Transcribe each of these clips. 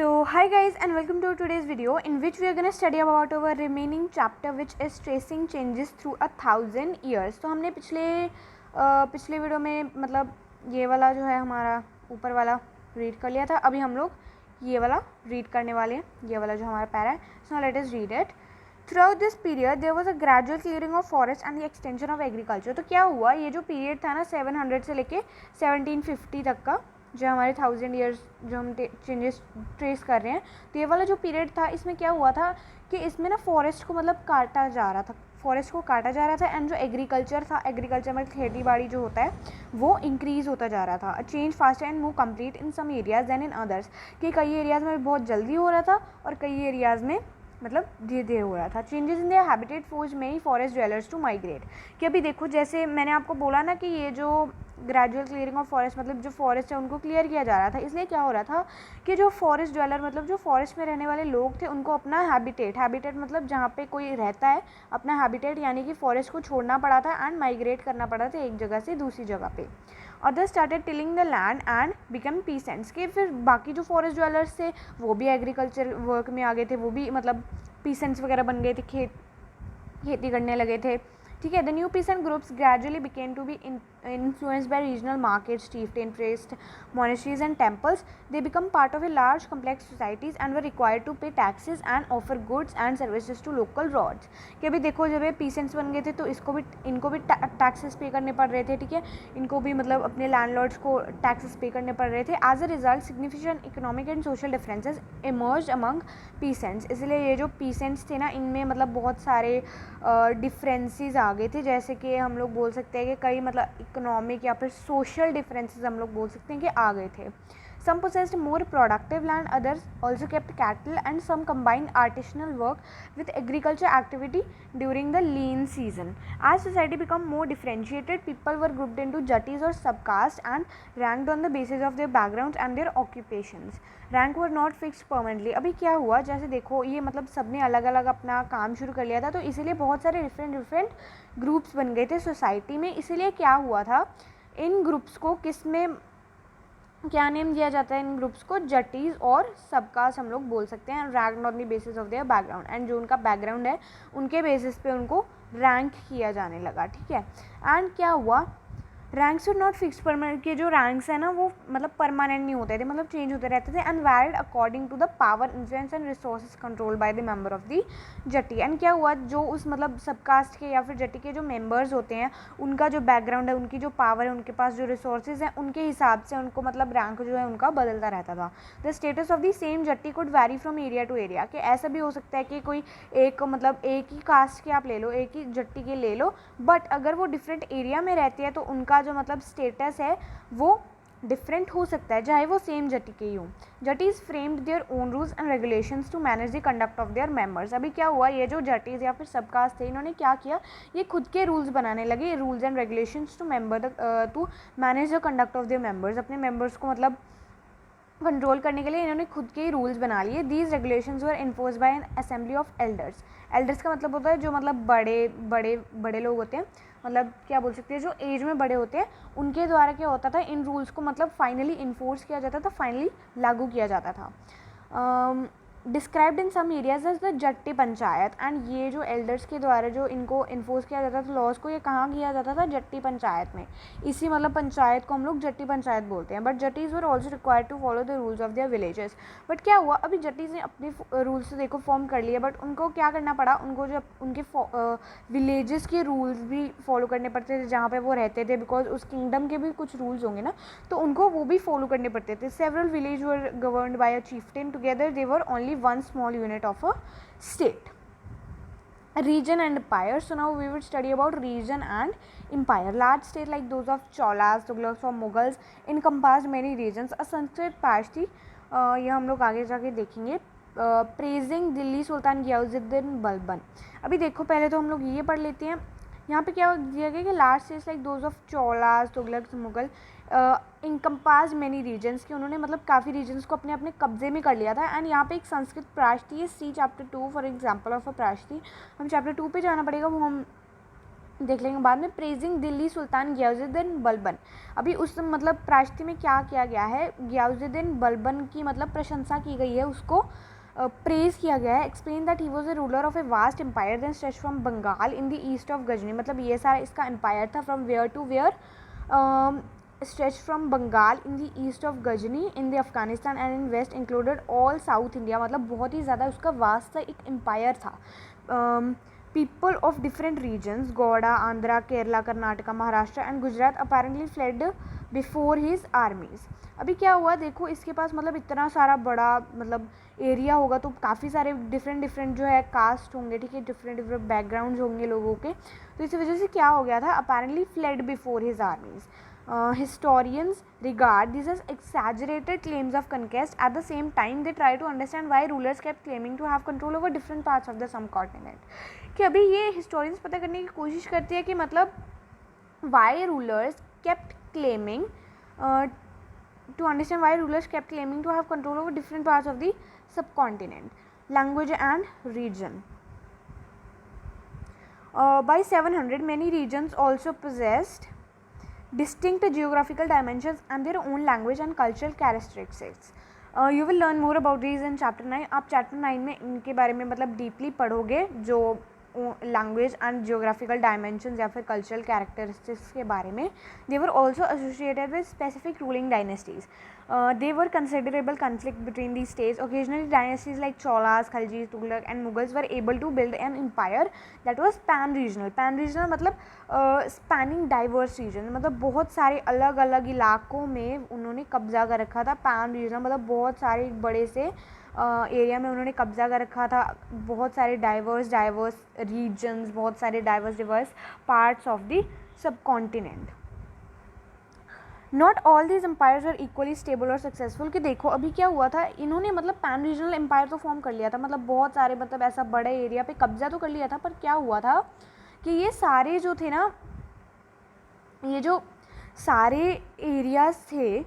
So hi guys and welcome to today's video in which we are going to study about our remaining chapter which is tracing changes through 1000 years. तो हमने पिछले video में मतलब ये वाला जो है हमारा ऊपर वाला रीड कर लिया था. अभी हम लोग ये वाला रीड करने वाले हैं, ये वाला जो हमारा पैरा है. So let us read it. Throughout this period there was a gradual clearing of forest and the extension of agriculture. तो क्या हुआ, ये जो पीरियड था ना 700 से लेके 1750 तक का, जो हमारे 1000 ईयर्स जो हम चेंजेस ट्रेस कर रहे हैं, तो ये वाला जो पीरियड था इसमें क्या हुआ था कि इसमें ना फॉरेस्ट को मतलब काटा जा रहा था एंड जो एग्रीकल्चर था, एग्रीकल्चर में खेती बाड़ी जो होता है वो इंक्रीज़ होता जा रहा था. Change fast and move complete in some areas than in others, कि कई एरियाज़ में बहुत जल्दी हो रहा था और कई एरियाज़ में मतलब धीरे धीरे हो रहा था. Changes in their habitat force many forest dwellers to migrate, कि अभी देखो जैसे मैंने आपको बोला ना कि ये जो ग्रेजुअल क्लियरिंग ऑफ फॉरेस्ट मतलब जो फॉरेस्ट है उनको क्लियर किया जा रहा था, इसलिए क्या हो रहा था कि जो फॉरेस्ट ड्वेलर मतलब जो फॉरेस्ट में रहने वाले लोग थे उनको अपना हैबिटेट मतलब जहाँ पे कोई रहता है अपना हैबिटेट यानी कि फॉरेस्ट को छोड़ना पड़ा था एंड माइग्रेट करना पड़ा था एक जगह से दूसरी जगह पे. Other started tilling the land and become peasants, के फिर बाकी जो फॉरेस्ट ड्वेलर्स थे वो भी एग्रीकल्चर वर्क में आ गए थे, वो भी मतलब पीसेंट्स वगैरह बन गए थे, खेती करने लगे थे. ठीक है. The new peasant groups gradually became to be influenced by regional markets, chieftain priests, monasteries and temples. They become part of a large complex societies and were required to pay taxes and offer goods and services to local lords. कि अभी देखो जब ये peasants बन गए थे तो इनको भी टैक्सेस पे करने पड़ रहे थे. ठीक है. इनको भी मतलब अपने लैंडलॉर्ड्स को टैक्सेस पे करने पड़ रहे थे. As a result significant economic and social differences emerged among peasants. इसलिए ये जो पीसेंट्स थे ना इनमें मतलब बहुत सारे डिफरेंसेस आ गए थे, जैसे कि हम लोग बोल सकते हैं कि कई मतलब इकोनॉमिक या फिर सोशल डिफरेंसेस हम लोग बोल सकते हैं कि आ गए थे. Some possessed more productive land, others also kept cattle and some combined artisanal work with agriculture activity during the lean season. As society became more differentiated, people were grouped into jattis or subcaste and ranked on the basis of their backgrounds and their occupations. Rank were not fix permanently. अभी क्या हुआ, जैसे देखो ये मतलब सबने अलग अलग अपना काम शुरू कर लिया था तो इसीलिए बहुत सारे डिफरेंट ग्रुप्स बन गए थे सोसाइटी में. इसीलिए क्या हुआ था, इन ग्रुप्स को किस में क्या नेम दिया जाता है, इन ग्रुप्स को जटीज और सबकास्ट हम लोग बोल सकते हैं. Rank on the basis of their background, and जो उनका बैकग्राउंड है उनके बेसिस पे उनको रैंक किया जाने लगा. ठीक है. एंड क्या हुआ, ranks are not fix permanent, के जो रैंक्स है ना वो मतलब परमानेंट नहीं होते थे, मतलब चेंज होते रहते थे. And varied according to the power, influence and resources control by the member of the jati. And क्या हुआ, जो उस मतलब सबकास्ट के या फिर जट्टी के जो मेंबर्स होते हैं उनका जो बैकग्राउंड है, उनकी जो पावर है, उनके पास जो रिसोर्सेज हैं, उनके हिसाब से उनको मतलब रैंक जो है उनका बदलता रहता था. The status of the same jati could vary from area to area, कि ऐसा भी हो सकता है कि कोई एक मतलब एक ही कास्ट के आप ले लो, एक ही जट्टी के ले लो, बट अगर वो डिफरेंट एरिया में रहती है तो उनका जो मतलब स्टेटस है वो डिफरेंट हो सकता है, चाहे वो सेम जटी के ही हो. Jatis framed their own rules and regulations to manage the conduct of their members. अभी क्या हुआ, ये जो जटीज या फिर सबकास्ट थे इन्होंने क्या किया, ये खुद के रूल्स बनाने लगे, rules and regulations to manage the conduct of their members. अपने मेंबर्स को मतलब कंट्रोल करने के लिए इन्होंने खुद के ही रूल्स बना लिए. These regulations were enforced by an assembly of elders. Elders का मतलब होता है जो मतलब बड़े लोग होते हैं, मतलब क्या बोल सकते हैं जो एज में बड़े होते हैं, उनके द्वारा क्या होता था, इन रूल्स को मतलब फाइनली इन्फोर्स किया जाता था, फाइनली लागू किया जाता था. Described in some areas as the jati panchayat. And ये जो एल्डर्स के द्वारा जो इनको इन्फोर्स किया जाता था लॉज को, ये कहाँ किया जाता था, जट्टी पंचायत में. इसी मतलब पंचायत को हम लोग जट्टी पंचायत बोलते हैं. But jatis were also required to follow the rules of their villages. But क्या हुआ, अभी जट्टीज ने अपने रूल्स तो देखो फॉर्म कर लिए, बट उनको क्या करना पड़ा, उनको जो उनके विलेजेस के रूल्स भी फॉलो करने पड़ते थे जहाँ पे वो रहते थे, बिकॉज उस किंगडम के भी कुछ रूल्स होंगे ना, तो उनको वो भी फॉलो करने पड़ते थे. Several village were governed by a chieftain, together they were only one small unit of a state. Region and empire. So now we will study about region and empire. Large state like those of Cholas, Tughlaqs or Mughals encompassed many regions. A Sanskrit Pashti, ये हम लोग आगे जाके देखेंगे. Praising Delhi सुल्तान गियाउजुद्दीन बलबन. अभी देखो पहले तो हम लोग ये पढ़ लेते हैं. यहाँ पे क्या दिया गया कि large states like those of Cholas, Tughlaqs, Mughal encompass many reasons, के उन्होंने मतलब काफ़ी रीजन्स को अपने अपने कब्जे में कर लिया था. एंड यहाँ पे एक संस्कृत प्राश्ती है, see chapter 2 for example of a prashasti. हम चैप्टर 2 पे जाना पड़ेगा, वो हम देख लेंगे बाद में। प्रेजिंग दिल्ली सुल्तान गियाजुद्दीन बलबन, अभी उस मतलब प्रायश्चित में क्या किया गया है, गियाजुद्दीन बलबन की मतलब प्रशंसा की गई है, उसको प्रेज किया गया है। Explain that he was a ruler of a vast empire then stretch from Bengal in the east of Ghazni, मतलब ये सारा इसका एम्पायर था, from where to where, stretch from Bengal in the east of Ghazni in the Afghanistan and in west included all south India, मतलब बहुत ही ज़्यादा उसका vast एक एम्पायर था। People of different regions, Goda, Andhra, Kerala, Karnataka, Maharashtra and Gujarat apparently fled before his armies. अभी क्या हुआ देखो, इसके पास मतलब इतना सारा बड़ा मतलब एरिया होगा तो काफ़ी सारे डिफरेंट जो है कास्ट होंगे, ठीक है, डिफरेंट बैकग्राउंड्स होंगे लोगों के, तो इस वजह से क्या हो गया था, apparently fled before his आर्मीज। Historians regard these as exaggerated claims of conquest. At the same time, they try to understand why rulers kept claiming to have control over different parts of the subcontinent. कि अभी ये historians पता करने की कोशिश करती है कि मतलब why rulers kept claiming to understand why rulers kept claiming to have control over different parts of the subcontinent, language and region. By 700, many regions also possessed distinct geographical dimensions and their own language and cultural characteristics. You will learn more about these in chapter 9. आप chapter 9 में इनके बारे में मतलब deeply पढ़ोगे, जो language and geographical dimensions या फिर कल्चरल कैरेक्टरिस्टिक्स के बारे में. They were also associated with specific ruling dynasties. They were considerable conflict between these states. Occasionally dynasties like Cholas, Khaljis, Tughlaq and Mughals were able to build an empire that was pan-regional. Pan-regional मतलब spanning diverse region, मतलब बहुत सारे अलग अलग इलाकों में उन्होंने कब्जा कर रखा था. pan-regional मतलब बहुत सारे बड़े से एरिया में उन्होंने कब्जा कर रखा था. बहुत सारे डाइवर्स रीजन्स, बहुत सारे diverse parts of the subcontinent. Not all these empires are equally stable और सक्सेसफुल. कि देखो अभी क्या हुआ था, इन्होंने मतलब पैन रीजनल एम्पायर तो फॉर्म कर लिया था, मतलब बहुत सारे मतलब ऐसा बड़े एरिया पे कब्जा तो कर लिया था, पर क्या हुआ था कि ये सारे जो थे ना, ये जो सारे एरियाज थे,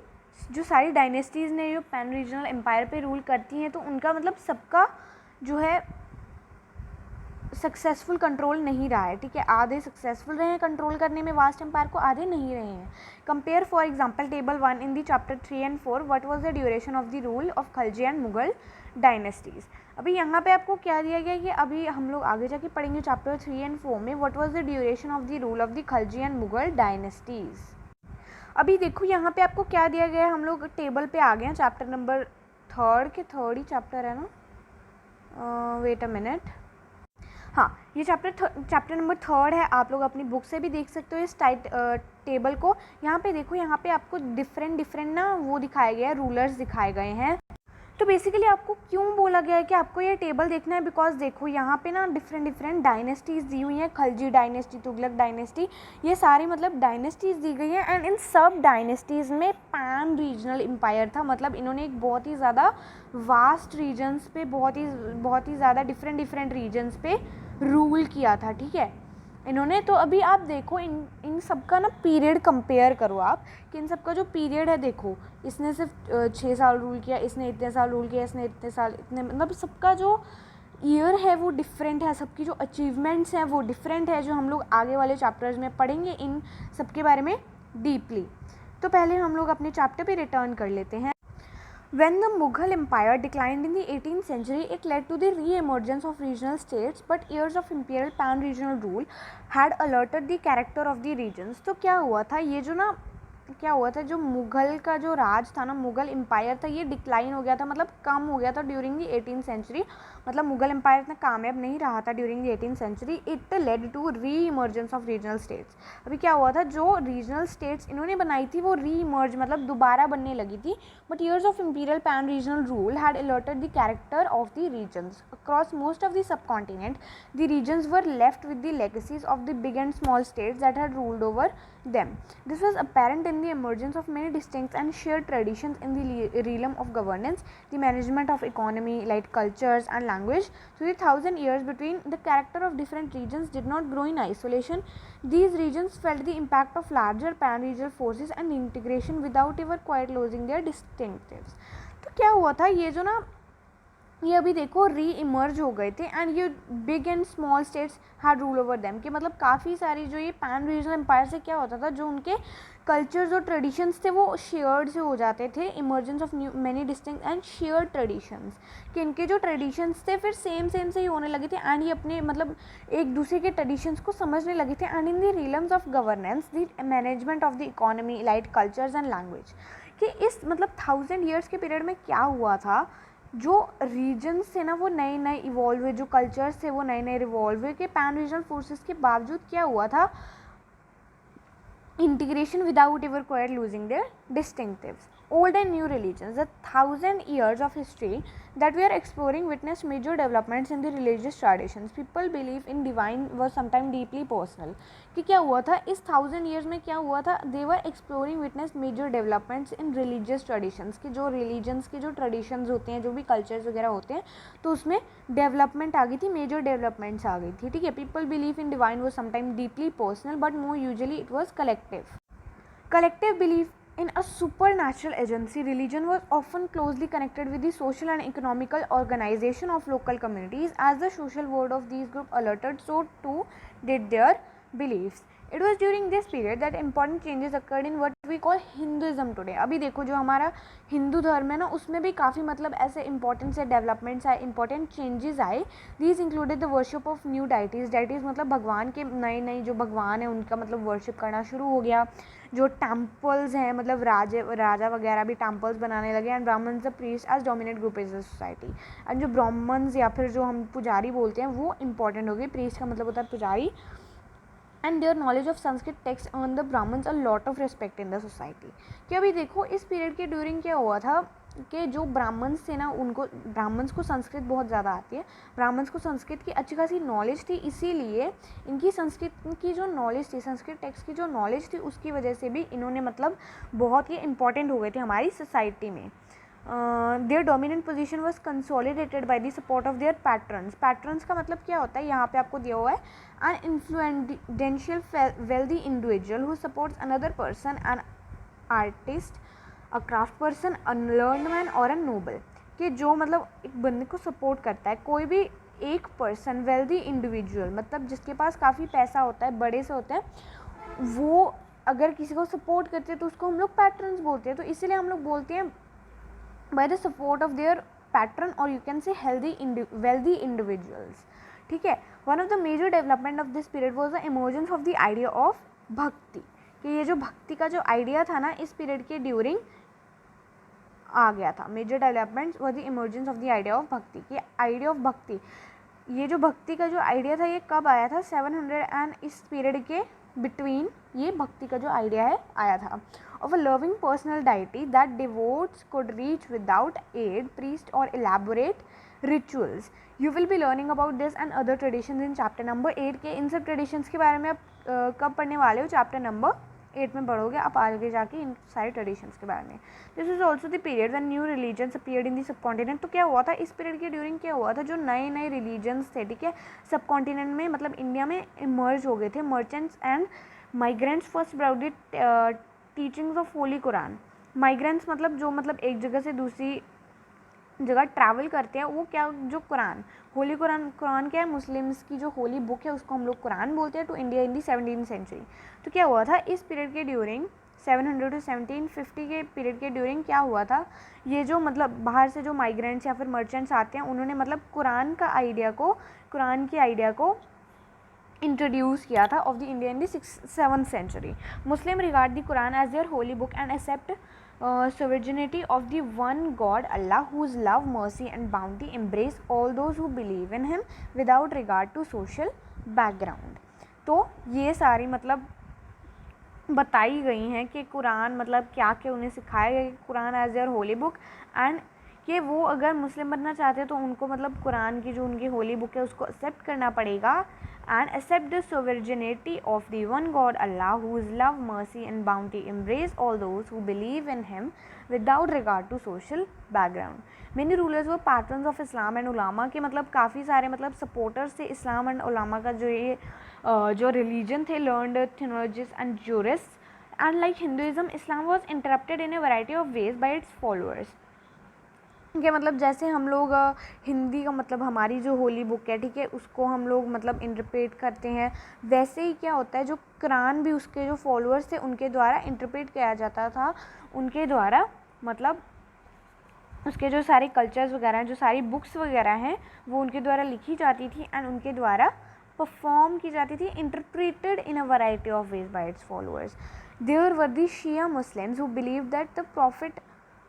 जो सारी डायनेस्टीज़ ने जो पैन रीजनल एम्पायर पे रूल करती हैं, तो उनका मतलब सबका जो है सक्सेसफुल कंट्रोल नहीं रहा है. ठीक है, आधे सक्सेसफुल रहे हैं कंट्रोल करने में वास्ट एम्पायर को, आधे नहीं रहे हैं. Compare for example table 1 in the chapter 3 and 4 what was the duration of the rule of Khalji and Mughal dynasties. अभी यहाँ पे आपको क्या दिया गया कि अभी हम लोग आगे जाके पढ़ेंगे चैप्टर 3 and 4 में what was the duration of the rule of the Khalji and Mughal dynasties. अभी देखो यहाँ पे आपको क्या दिया गया है, हम लोग टेबल पे आ गए हैं, चैप्टर नंबर 3 के 3rd ही चैप्टर है ना, वेट अ मिनट, हाँ ये चैप्टर नंबर 3 है. आप लोग अपनी बुक से भी देख सकते हो इस टेबल को. यहाँ पे देखो, यहाँ पे आपको डिफरेंट ना वो दिखाए गए हैं, रूलर्स दिखाए गए हैं. तो बेसिकली आपको क्यों बोला गया है कि आपको ये टेबल देखना है, बिकॉज देखो यहाँ पे ना डिफरेंट डायनेस्टीज़ दी हुई हैं. खलजी डायनेस्टी, तुगलक डायनेस्टी, ये सारी मतलब डायनेस्टीज़ दी गई हैं. एंड इन सब डायनेस्टीज़ में पैन रीजनल एम्पायर था, मतलब इन्होंने एक बहुत ही ज़्यादा वास्ट रीजन्स पे, बहुत ही ज़्यादा डिफरेंट रीजन्स पे रूल किया था. ठीक है इन्होंने. तो अभी आप देखो इन सब का ना पीरियड कंपेयर करो आप, कि इन सब का जो पीरियड है, देखो इसने सिर्फ 6 साल रूल किया, इसने इतने साल रूल किया, इसने इतने साल, इतने, मतलब सबका जो ईयर है वो डिफरेंट है, सबकी जो अचीवमेंट्स हैं वो डिफरेंट है, जो हम लोग आगे वाले चैप्टर्स में पढ़ेंगे इन सब के बारे में डीपली. तो पहले हम लोग अपने चैप्टर पे रिटर्न कर लेते हैं. When the Mughal Empire declined in the 18th century, it led to the re-emergence of regional states, but years of imperial pan-regional rule had alerted the character of the regions. तो क्या हुआ था, ये जो ना क्या हुआ था, जो मुग़ल का जो राज था ना, मुग़ल एम्पायर था, ये डिक्लाइन हो गया था, मतलब कम हो गया था ड्यूरिंग दी 18th सेंचुरी. मतलब मुग़ल एम्पायर इतना कामयाब नहीं रहा था during the 18th century. It led to re emergence of regional states. अभी क्या हुआ था, जो रीजनल स्टेट्स इन्होंने बनाई थी वो री इमर्ज मतलब दोबारा बनने लगी थी. But years of imperial pan regional rule had altered the character of the regions across most of the subcontinent. The regions were left with the legacies of the big and small states that had ruled over them. This was apparent in the emergence of many distinct and shared traditions in the realm of governance, the management of economy, like cultures and language. Through the 1,000 years between, the character of different regions did not grow in isolation. These regions felt the impact of larger pan-regional forces and integration without ever quite losing their distinctives. तो क्या हुआ था, ये जो ना ये अभी देखो री इमर्ज हो गए थे एंड ये big and small states had rule over them, कि मतलब काफ़ी सारी जो ये पैन रीजनल एम्पायर से क्या होता था, जो उनके कल्चर्स और ट्रेडिशंस थे वो शेयर्ड से हो जाते थे, emergence of new many distinct and shared traditions, कि इनके जो ट्रेडिशंस थे फिर सेम से ही होने लगे थे एंड ये अपने मतलब एक दूसरे के ट्रेडिशंस को समझने लगे थे। And in the realms of governance the management of the economy light cultures and language, कि इस मतलब 1000 ईयर्स के पीरियड में क्या हुआ था, जो रीजन्स थे ना वो नए नए इवॉल्व हुए, जो कल्चर्स थे वो नए नए रिवॉल्व हुए, कि पैन रीजनल फोर्सेस के बावजूद क्या हुआ था, integration without ever quite losing their distinctives. Old and new religions, the 1000 years of history that we are exploring witnessed major developments in the religious traditions. People belief in divine was sometimes deeply personal. कि क्या हुआ था इस 1000 years में, क्या हुआ था, they were exploring witnessed major developments in religious traditions, कि जो religions के जो traditions होते हैं, जो भी cultures वगैरह होते हैं, तो उसमें डेवलपमेंट आ गई थी, मेजर डेवलपमेंट्स आ गई थी, ठीक है। People believe in divine was sometime deeply personal but more usually it was collective belief in a supernatural agency. Religion was often closely connected with the social and economical organization of local communities. As the social world of these groups alerted, so too did their beliefs. It was during this period that important changes occurred in what we call Hinduism today. अभी देखो जो हमारा हिंदू धर्म है ना, उसमें भी काफ़ी मतलब ऐसे इंपॉर्टेंट से डेवलपमेंट्स आए, इंपॉर्टेंट चेंजेस आए. These included the worship of new deities. Deities मतलब भगवान के नए नए जो भगवान है उनका मतलब वर्शिप करना शुरू हो गया. जो टेम्पल्स हैं मतलब राजा वगैरह भी टेम्पल्स बनाने लगे. And Brahmins the priest as dominate group is the society. And जो ब्राह्मण्स या फिर जो हम पुजारी बोलते हैं वो इंपॉर्टेंट हो गए. प्रीस्ट का मतलब होता है पुजारी. And their knowledge of Sanskrit text earn the Brahmins a lot of respect in the society. कि अभी देखो इस पीरियड के ड्यूरिंग क्या हुआ था कि जो ब्राह्मण्स थे ना, उनको ब्राह्मण्स को संस्कृत बहुत ज़्यादा आती है. ब्राह्मण्स को संस्कृत की अच्छी खासी नॉलेज थी, इसीलिए इनकी संस्कृत की जो नॉलेज थी, संस्कृत टेक्स्ट की जो नॉलेज थी, उसकी वजह से भी इन्होंने मतलब बहुत ही इंपॉर्टेंट हो गए थे हमारी सोसाइटी में. Their dominant position was consolidated by the support of their patrons. Patrons का मतलब क्या होता है, यहाँ पे आपको दिया हुआ है, an influential wealthy individual who supports another person, an artist, a craft person, a learned man or a Nobel. कि जो मतलब एक बंदे को सपोर्ट करता है, कोई भी एक पर्सन, वेल्दी इंडिविजुअल मतलब जिसके पास काफ़ी पैसा होता है, बड़े से होते हैं, वो अगर किसी को सपोर्ट करते हैं तो उसको हम लोग पैट्रन्स बोलते हैं. तो इसीलिए हम लोग बोलते हैं by the support of their patron, or you can say wealthy individuals. ठीक है. One of the major development of this period was the emergence of the idea of भक्ति. कि ये जो भक्ति का जो आइडिया था ना इस पीरियड के ड्यूरिंग आ गया था. Major developments were the emergence of the idea of bhakti. कि आइडिया ऑफ भक्ति, ये जो भक्ति का जो आइडिया था ये कब आया था, 700 एंड इस पीरियड के बिटवीन ये भक्ति का जो आइडिया है आया था. Of a loving personal deity that devotees could reach without aid, priest or elaborate rituals. You will be learning about this and other traditions in chapter number 8. के इन सब traditions के बारे में आप कब पढ़ने वाले हो, chapter number 8 में पढ़ोगे आप आगे जाके इन सारे traditions के बारे में. This is also the period when new religions appeared in the subcontinent. तो क्या हुआ था इस पीरियड के ड्यूरिंग, क्या हुआ था, जो नए नए religions थे, ठीक है, सब कॉन्टिनेंट में मतलब इंडिया में इमर्ज हो गए थे. Merchants and migrants first ब्राउडेड teachings of Holi Quran. Migrants मतलब जो मतलब एक जगह से दूसरी जगह ट्रैवल करते हैं, वो क्या, जो कुरान, होली कुरान. कुरान क्या है, मुस्लिम्स की जो होली बुक है उसको हम लोग कुरान बोलते हैं. To India in the 17th century. तो क्या हुआ था इस पीरियड के ड्यूरिंग 700 to 1750 के पीरियड के ड्यूरिंग क्या हुआ था, ये जो मतलब बाहर से जो माइग्रेंट्स या फिर मर्चेंट्स आते हैं उन्होंने मतलब कुरान के आइडिया को इंट्रोड्यूस किया था of the India in the 7th century. Muslim regard the Quran as their holy book and accept sovereignty of the one God Allah, whose love, mercy and bounty embrace all those who believe in him without regard to social background. तो ये सारी मतलब बताई गई हैं कि कुरान मतलब क्या क्या उन्हें सिखाया गया, Quran as their holy book, and कि वो अगर मुस्लिम बनना चाहते हैं तो उनको मतलब कुरान की जो उनकी होली बुक है उसको एक्सेप्ट करना पड़ेगा. And accept the sovereignty of the one God Allah, whose love, mercy and bounty embrace all those who believe in him without regard to social background. Many rulers were patrons of Islam and ulama. के मतलब काफ़ी सारे मतलब supporters थे इस्लाम and उलामा का, जो ये जो रिलीजन थे, learned theologians and jurists. And like Hinduism, Islam was interrupted in a variety of ways by its followers. कि मतलब जैसे हम लोग हिंदी का मतलब हमारी जो होली बुक है, ठीक है, उसको हम लोग मतलब इंटरप्रेट करते हैं, वैसे ही क्या होता है जो कुरान भी उसके जो फॉलोअर्स थे उनके द्वारा इंटरप्रेट किया जाता था, उनके द्वारा मतलब उसके जो सारे कल्चर्स वगैरह हैं, जो सारी बुक्स वगैरह हैं, वो उनके द्वारा लिखी जाती थी एंड उनके द्वारा परफॉर्म की जाती थी, interpreted in a variety of ways by its followers. There were the Shia Muslims who believe that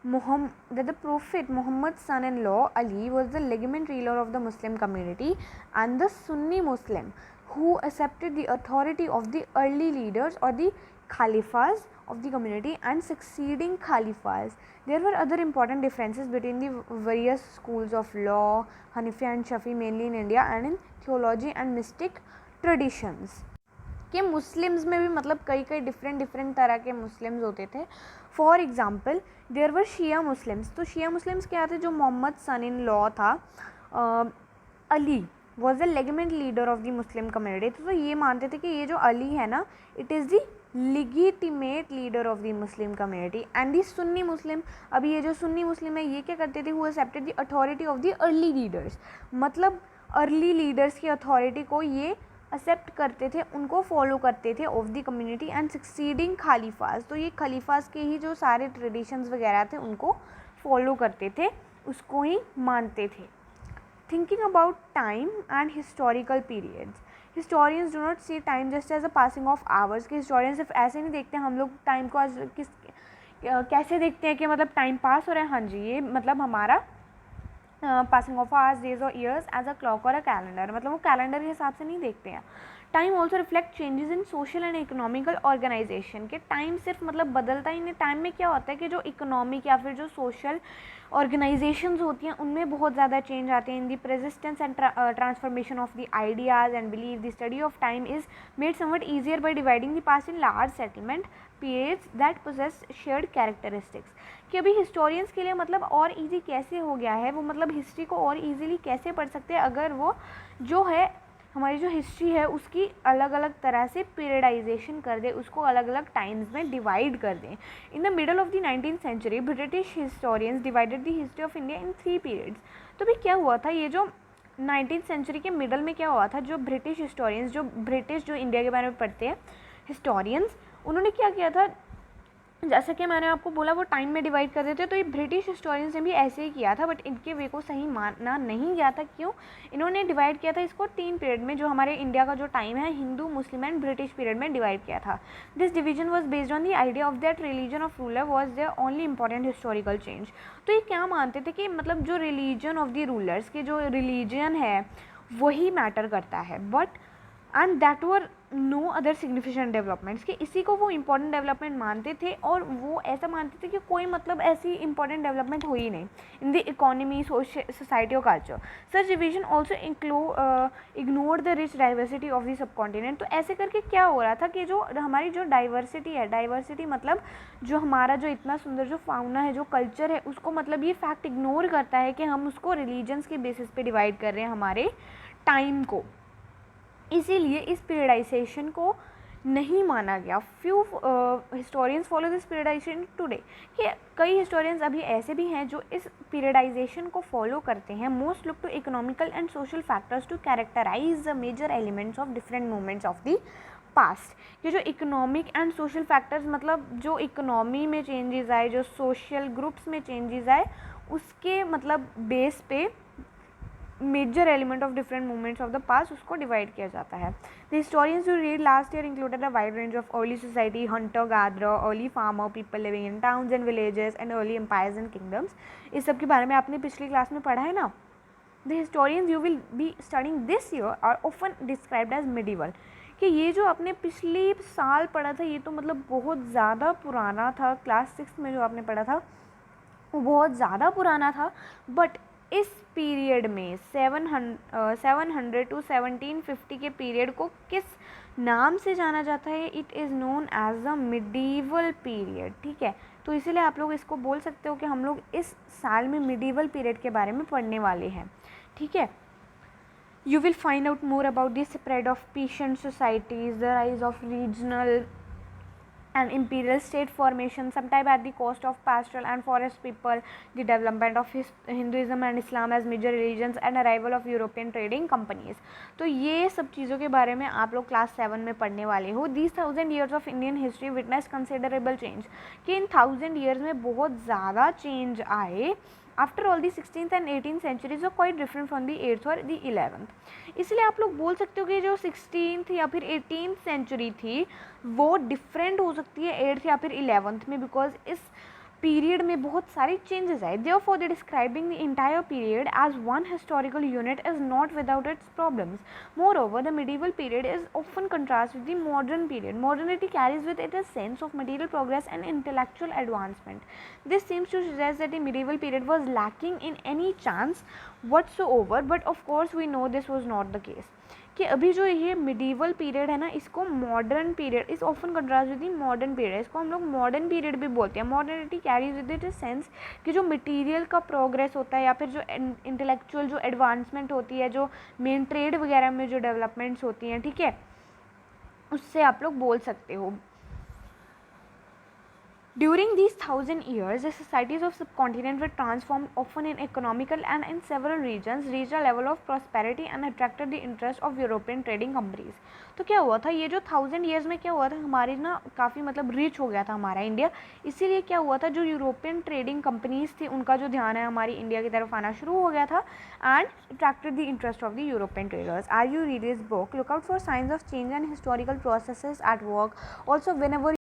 the Prophet Muhammad's son-in-law Ali was the legitimate ruler of the Muslim community, and the Sunni Muslim who accepted the authority of the early leaders or the Khalifas of the community and succeeding Khalifas. There were other important differences between the various schools of law, Hanafi and Shafi, mainly in India, and in theology and mystic traditions. कि Muslims में भी मतलब कई कई different तरह के Muslims होते थे. For example there were Shia Muslims. तो शिया मुस्लिम्स क्या थे, जो मोहम्मद सन इन लॉ था Ali was the legitimate leader of the Muslim community. तो ये मानते थे कि ये जो अली है ना, it is the legitimate leader of the Muslim community. And the Sunni Muslim, अभी ये जो सुन्नी मुस्लिम है ये क्या करते थे, who accepted the authority of the early leaders. मतलब अर्ली लीडर्स की अथॉरिटी को ये एक्सेप्ट करते थे, उनको फॉलो करते थे of the community and succeeding khalifas. तो ये खलीफाज के ही जो सारे ट्रेडिशंस वगैरह थे उनको फॉलो करते थे, उसको ही मानते थे. Thinking about time and historical periods. Historians do not see time just as a passing of hours. के हिस्टोरियंस सिर्फ ऐसे नहीं देखते हम लोग टाइम को आज कैसे देखते हैं कि मतलब टाइम पास हो रहा है. हाँ जी, ये मतलब हमारा पासिंग ऑफ आवर्स, डेज और ईयर्स एज अ क्लॉक और अ कैलेंडर, मतलब वो कैलेंडर के हिसाब से नहीं देखते हैं. Time also reflect changes in social and economical organization. के टाइम सिर्फ मतलब बदलता ही नहीं, टाइम में क्या होता है कि जो इकोनॉमिक या फिर जो सोशल ऑर्गेनाइजेशंस होती हैं उनमें बहुत ज़्यादा चेंज आते हैं. In the persistence and transformation of the ideas and believe the study of time is made somewhat easier by dividing the past in large settlement periods that possess shared characteristics. कि अभी historians के लिए मतलब और easy कैसे हो गया है, वो मतलब हिस्ट्री को और इजीली कैसे पढ़ सकते हैं अगर वो जो है हमारी जो हिस्ट्री है उसकी अलग अलग तरह से पीरियडाइजेशन कर दे, उसको अलग अलग टाइम्स में डिवाइड कर दें. In the middle of the 19th century British historians divided the history of India in 3 periods. तो भी क्या हुआ था, ये जो 19th सेंचुरी के मिडल में क्या हुआ था, जो ब्रिटिश हिस्टोरियंस, जो इंडिया के बारे में पढ़ते हैं हिस्टोरियंस, उन्होंने क्या किया था, जैसा कि मैंने आपको बोला वो टाइम में डिवाइड कर देते. तो ये ब्रिटिश हिस्टोरियंस ने भी ऐसे ही किया था, बट इनके वे को सही माना नहीं गया था. क्यों? इन्होंने डिवाइड किया था इसको 3 पीरियड में, जो हमारे इंडिया का जो टाइम है Hindu, Muslim and British period में डिवाइड किया था. This division was based on the idea of that religion of ruler was their only important historical change. तो ये क्या मानते थे कि मतलब जो रिलीजन ऑफ द रूलर्स के जो रिलीजन है वही मैटर करता है, but and that were no other significant developments. कि इसी को वो इंपॉर्टेंट डेवलपमेंट मानते थे और वो ऐसा मानते थे कि कोई मतलब ऐसी इंपॉर्टेंट डेवलपमेंट हुई नहीं इन द इकोनॉमी, सोसाइटी और culture. Such division also ignore the rich diversity of the सब कॉन्टिनेंट. तो ऐसे करके क्या हो रहा था कि जो हमारी जो डाइवर्सिटी है, डाइवर्सिटी मतलब जो हमारा जो इतना सुंदर जो फाउना है, जो कल्चर है, उसको मतलब ये फैक्ट इग्नोर करता है कि हम उसको रिलीजन्स के बेसिस पे डिवाइड कर रहे हैं हमारे टाइम को. इसीलिए इस पीरियडाइजेशन को नहीं माना गया. Few historians follow this periodisation today. कि कई हिस्टोरियंस अभी ऐसे भी हैं जो इस पीरियडाइजेशन को फॉलो करते हैं. Most look to economical and social factors to characterize the major elements of different movements of the past. ये जो इकोनॉमिक एंड सोशल फैक्टर्स मतलब जो इकोनॉमी में चेंजेस आए, जो सोशल ग्रुप्स में चेंजेस आए, उसके मतलब बेस पे major element of different movements of the past उसको डिवाइड किया जाता है. The historians you read last year included a wide range of early society, hunter gatherer, early farmer, people living in towns and villages and early empires and kingdoms. इस सब के बारे में आपने पिछली क्लास में पढ़ा है ना. The historians you will be studying this year are often described as medieval. कि ये जो आपने पिछली साल पढ़ा था ये तो मतलब बहुत ज़्यादा पुराना था. क्लास 6 में जो आपने पढ़ा था वो बहुत ज़्यादा पुराना था. बट इस पीरियड में 700 टू 1750 के पीरियड को किस नाम से जाना जाता है? It is known as the medieval period. ठीक है, तो इसीलिए आप लोग इसको बोल सकते हो कि हम लोग इस साल में मिडीवल पीरियड के बारे में पढ़ने वाले हैं. ठीक है, you will find out more about the spread of peasant societies, the rise of regional and imperial state formation, sometime at the cost of pastoral and forest people, the development of Hinduism and Islam as major religions, and arrival of European trading companies. तो ये सब चीज़ों के बारे में आप लोग class 7 में पढ़ने वाले हो. These 1000 years of Indian history witnessed considerable change, कि इन 1000 years में बहुत ज़्यादा चेंज आए. After all, the 16th and 18th centuries were quite different from the 8th और the 11th. इसलिए आप लोग बोल सकते हो कि जो 16th या फिर 18th सेंचुरी थी वो डिफरेंट हो सकती है 8th या फिर 11th में, बिकॉज इस पीरियड में बहुत सारे चेंजेस आए. Therefore the describing the entire period as one historical unit is not without its problems. Moreover, the medieval period is often contrasted with the modern period. Modernity carries with it a sense of material progress and intellectual advancement. This seems to suggest that the medieval period was lacking in any chance whatsoever, but of course we know this was not the case. कि अभी जो ये medieval period है ना, इसको modern period is often contrast with the modern period. इसको हम लोग मॉडर्न पीरियड भी बोलते हैं. Modernity carries with it sense कि जो मटेरियल का प्रोग्रेस होता है या फिर जो इंटेलेक्चुअल जो एडवांसमेंट होती है, जो मेन ट्रेड वगैरह में जो डेवलपमेंट्स होती हैं, ठीक है, उससे आप लोग बोल सकते हो. During these 1000 years, the societies of subcontinent were transformed, often in economical, and in several regions reached a level of prosperity and attracted the interest of European trading companies. तो क्या हुआ था, ये जो 1000 years में क्या हुआ था, हमारी ना काफ़ी मतलब रिच हो गया था हमारा इंडिया. इसीलिए क्या हुआ था, जो यूरोपियन ट्रेडिंग कंपनीज थी उनका जो ध्यान है हमारी इंडिया की तरफ आना शुरू हो गया था, and attracted the interest of the European traders. As you read this book, look out for signs of change and historical processes at work. Also, whenever